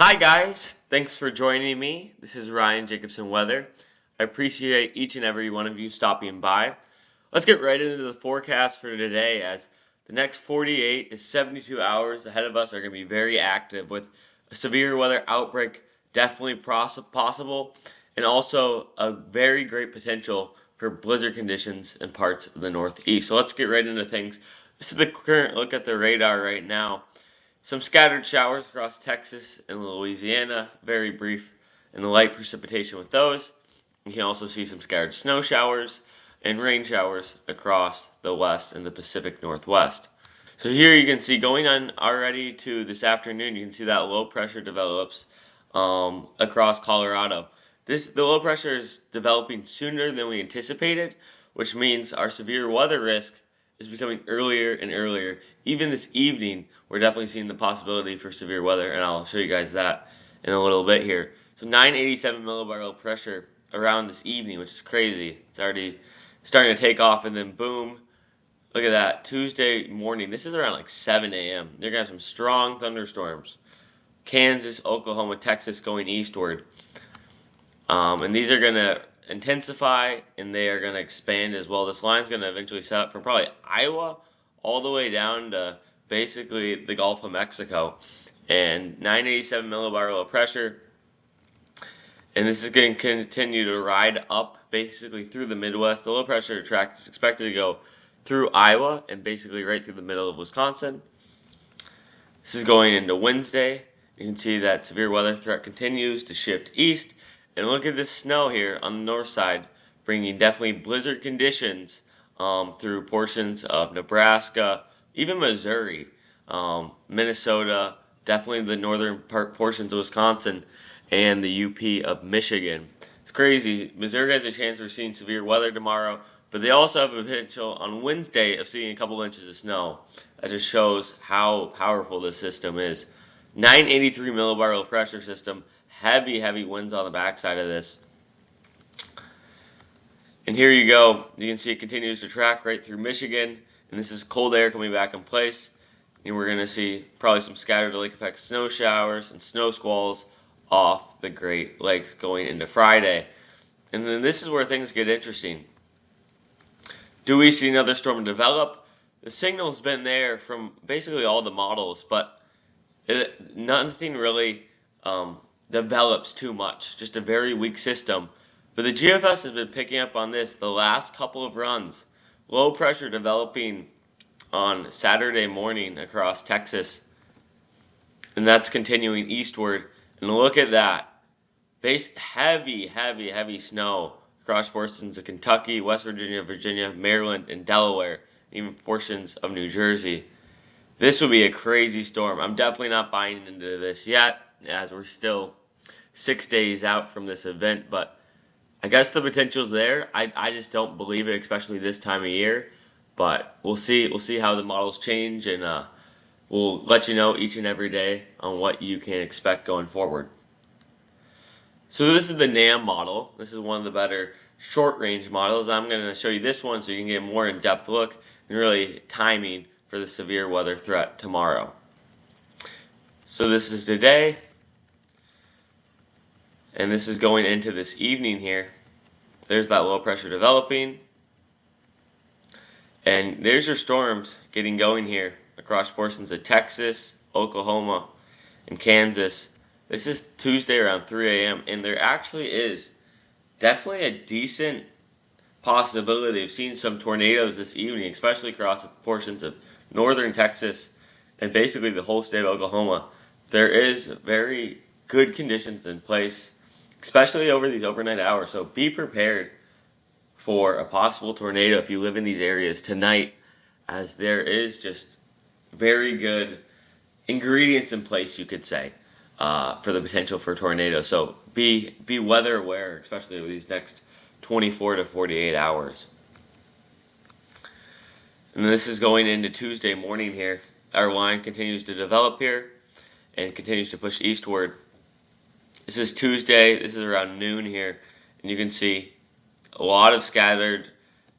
Hi guys, thanks for joining me. This is Ryan Jacobson Weather. I appreciate each and every one of you stopping by. Let's get right into the forecast for today as the next 48 to 72 hours ahead of us are going to be very active with a severe weather outbreak definitely possible and also a very great potential for blizzard conditions in parts of the Northeast. So let's get right into things. This is the current look at the radar right now. Some scattered showers across Texas and Louisiana, very brief and the light precipitation with those. You can also see some scattered snow showers and rain showers across the west and the Pacific Northwest. So here you can see going on already to this afternoon, you can see that low pressure develops across Colorado. The low pressure is developing sooner than we anticipated, which means our severe weather risk is becoming earlier and earlier. Even this evening, we're definitely seeing the possibility for severe weather, and I'll show you guys that in a little bit here. So 987 millibar pressure around this evening, which is crazy. It's already starting to take off, and then boom, look at that. Tuesday morning, this is around like 7 a.m. They're going to have some strong thunderstorms. Kansas, Oklahoma, Texas going eastward. And these are going to intensify and they are going to expand as well. This line is going to eventually set up from probably Iowa all the way down to basically the Gulf of Mexico. And 987 millibar low pressure. And this is going to continue to ride up basically through the Midwest. The low pressure track is expected to go through Iowa and basically right through the middle of Wisconsin. This is going into Wednesday. You can see that severe weather threat continues to shift east. And look at this snow here on the north side, bringing definitely blizzard conditions through portions of Nebraska, even Missouri, Minnesota, definitely the northern portions of Wisconsin, and the UP of Michigan. It's crazy. Missouri has a chance for seeing severe weather tomorrow, but they also have a potential on Wednesday of seeing a couple inches of snow. That just shows how powerful this system is. 983 millibar low pressure system. Heavy winds on the backside of this. And here you go. You can see it continues to track right through Michigan. And this is cold air coming back in place. And we're going to see probably some scattered lake effect snow showers and snow squalls off the Great Lakes going into Friday. And then this is where things get interesting. Do we see another storm develop? The signal's been there from basically all the models, but nothing really develops too much. Just a very weak system. But the GFS has been picking up on this the last couple of runs. Low pressure developing on Saturday morning across Texas. And that's continuing eastward. And look at that. Heavy snow across portions of Kentucky, West Virginia, Maryland, and Delaware, even portions of New Jersey. This would be a crazy storm. I'm definitely not buying into this yet, as we're still 6 days out from this event, but I guess the potential's there. I just don't believe it, especially this time of year. But we'll see. We'll see how the models change, and we'll let you know each and every day on what you can expect going forward. So this is the NAM model. This is one of the better short-range models. I'm going to show you this one so you can get a more in-depth look and really timing for the severe weather threat tomorrow. So this is today, and this is going into this evening here. There's that low pressure developing, and there's your storms getting going here across portions of Texas, Oklahoma, and Kansas. This is Tuesday around 3 a.m., and there actually is definitely a decent possibility of seeing some tornadoes this evening, especially across portions of northern Texas and basically the whole state of Oklahoma. There is very good conditions in place, especially over these overnight hours. So be prepared for a possible tornado if you live in these areas tonight, as there is just very good ingredients in place, you could say, for the potential for tornadoes. So be weather aware, especially over these next 24 to 48 hours. And this is going into Tuesday morning here. Our line continues to develop here and continues to push eastward. This is Tuesday. This is around noon here. And you can see a lot of scattered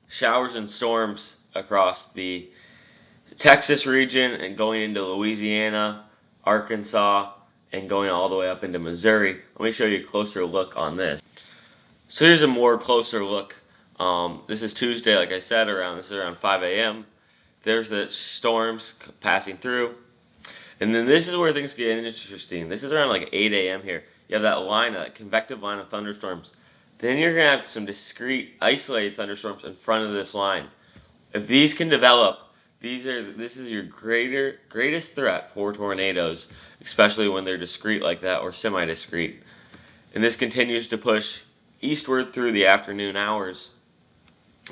showers and storms across the Texas region and going into Louisiana, Arkansas, and going all the way up into Missouri. Let me show you a closer look on this. So here's a more closer look. This is Tuesday, like I said, this is around 5 a.m. There's the storms passing through. And then this is where things get interesting. This is around like 8 a.m. here. You have that line, that convective line of thunderstorms. Then you're going to have some discrete, isolated thunderstorms in front of this line. If these can develop, this is your greatest threat for tornadoes, especially when they're discrete like that or semi-discrete. And this continues to push eastward through the afternoon hours.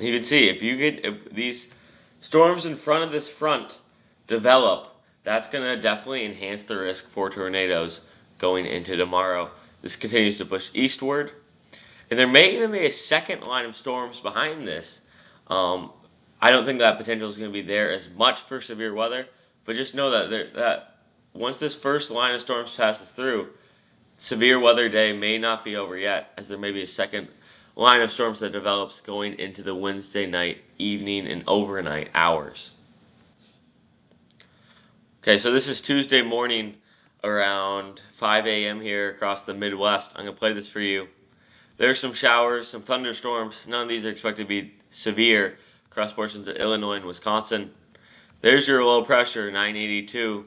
You can see if these storms in front of this front develop, that's going to definitely enhance the risk for tornadoes going into tomorrow. This continues to push eastward. And there may even be a second line of storms behind this. I don't think that potential is going to be there as much for severe weather, but just know that once this first line of storms passes through, severe weather day may not be over yet, as there may be a second line of storms that develops going into the Wednesday night, evening, and overnight hours. Okay, so this is Tuesday morning around 5 a.m. here across the Midwest. I'm going to play this for you. There's some showers, some thunderstorms. None of these are expected to be severe across portions of Illinois and Wisconsin. There's your low pressure, 982.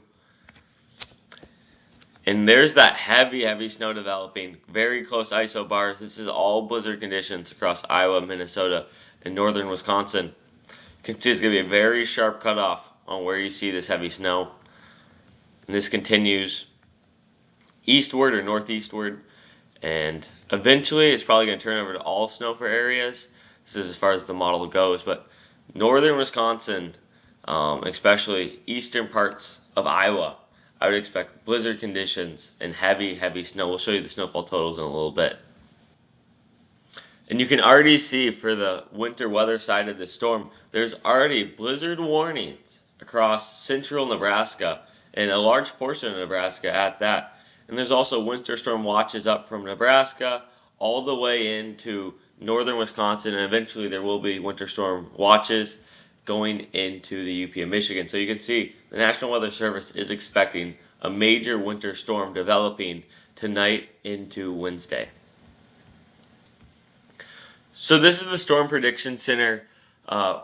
And there's that heavy snow developing, very close isobars. This is all blizzard conditions across Iowa, Minnesota, and northern Wisconsin. You can see it's going to be a very sharp cutoff on where you see this heavy snow. And this continues eastward or northeastward, and eventually it's probably going to turn over to all snow for areas. This is as far as the model goes, but northern Wisconsin, especially eastern parts of Iowa, I would expect blizzard conditions and heavy snow. We'll show you the snowfall totals in a little bit. And you can already see for the winter weather side of the storm, there's already blizzard warnings across central Nebraska and a large portion of Nebraska at that. And there's also winter storm watches up from Nebraska all the way into northern Wisconsin, and eventually there will be winter storm watches going into the UP of Michigan. So you can see the National Weather Service is expecting a major winter storm developing tonight into Wednesday. So this is the Storm Prediction Center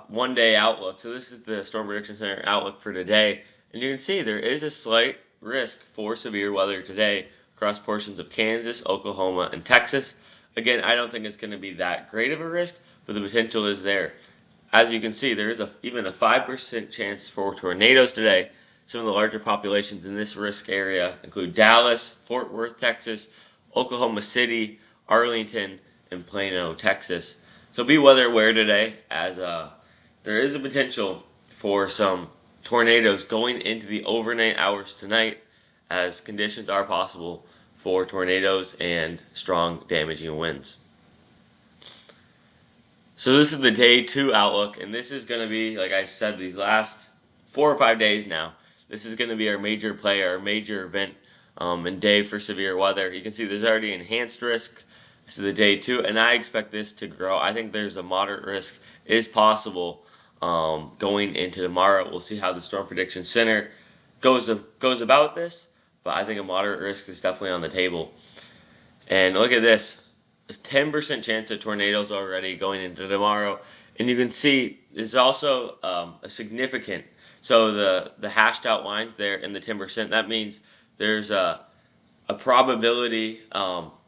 one-day outlook. So this is the Storm Prediction Center outlook for today. And you can see there is a slight risk for severe weather today across portions of Kansas, Oklahoma, and Texas. Again, I don't think it's going to be that great of a risk, but the potential is there. As you can see, there is even a 5% chance for tornadoes today. Some of the larger populations in this risk area include Dallas, Fort Worth, Texas, Oklahoma City, Arlington, and Plano, Texas. So be weather aware today, as there is a potential for some tornadoes going into the overnight hours tonight, as conditions are possible for tornadoes and strong damaging winds. So this is the day 2 outlook, and this is going to be, like I said, these last 4 or 5 days now, this is going to be our major play, our major event and day for severe weather. You can see there's already enhanced risk. This is the day 2, and I expect this to grow. I think there's a moderate risk is possible going into tomorrow. We'll see how the Storm Prediction Center goes about this, but I think a moderate risk is definitely on the table. And look at this. A 10% chance of tornadoes already going into tomorrow. And you can see there's also a significant, so the hashed out lines there in the 10%, that means there's a probability,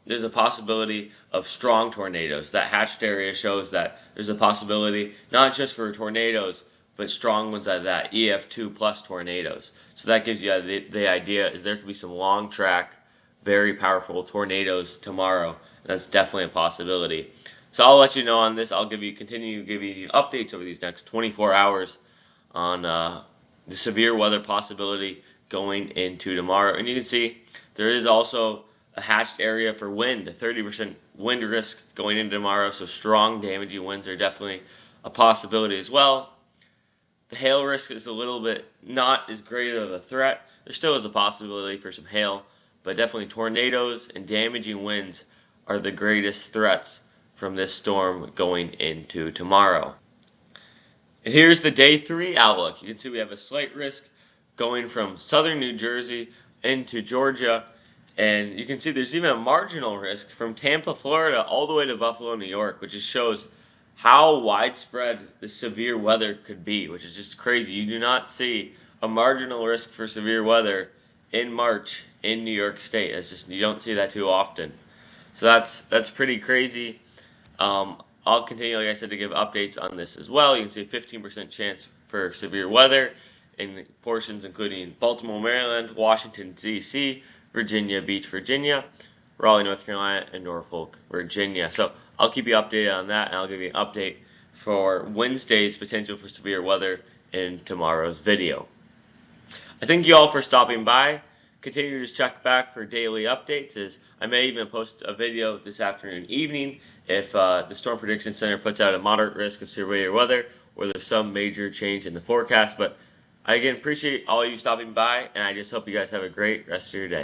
there's a possibility of strong tornadoes. That hatched area shows that there's a possibility not just for tornadoes, but strong ones at that, EF2 plus tornadoes. So that gives you the idea is there could be some long track, very powerful tornadoes tomorrow. That's definitely a possibility. So I'll let you know on this. I'll continue to give you updates over these next 24 hours on the severe weather possibility going into tomorrow. And you can see there is also a hatched area for wind, a 30% wind risk going into tomorrow. So strong damaging winds are definitely a possibility as well. The hail risk is a little bit not as great of a threat. There still is a possibility for some hail, but definitely tornadoes and damaging winds are the greatest threats from this storm going into tomorrow. And here's the day 3 outlook. You can see we have a slight risk going from southern New Jersey into Georgia, And you can see there's even a marginal risk from Tampa, Florida, all the way to Buffalo, New York, which just shows how widespread the severe weather could be, which is just crazy. You do not see a marginal risk for severe weather in March in New York State. It's just, you don't see that too often. So that's pretty crazy. I'll continue, like I said, to give updates on this as well. You can see a 15% chance for severe weather in portions including Baltimore, Maryland, Washington, D.C., Virginia Beach, Virginia, Raleigh, North Carolina, and Norfolk, Virginia. So I'll keep you updated on that, and I'll give you an update for Wednesday's potential for severe weather in tomorrow's video. I thank you all for stopping by. Continue to just check back for daily updates, as I may even post a video this afternoon evening if the Storm Prediction Center puts out a moderate risk of severe weather or there's some major change in the forecast. But I again appreciate all of you stopping by, and I just hope you guys have a great rest of your day.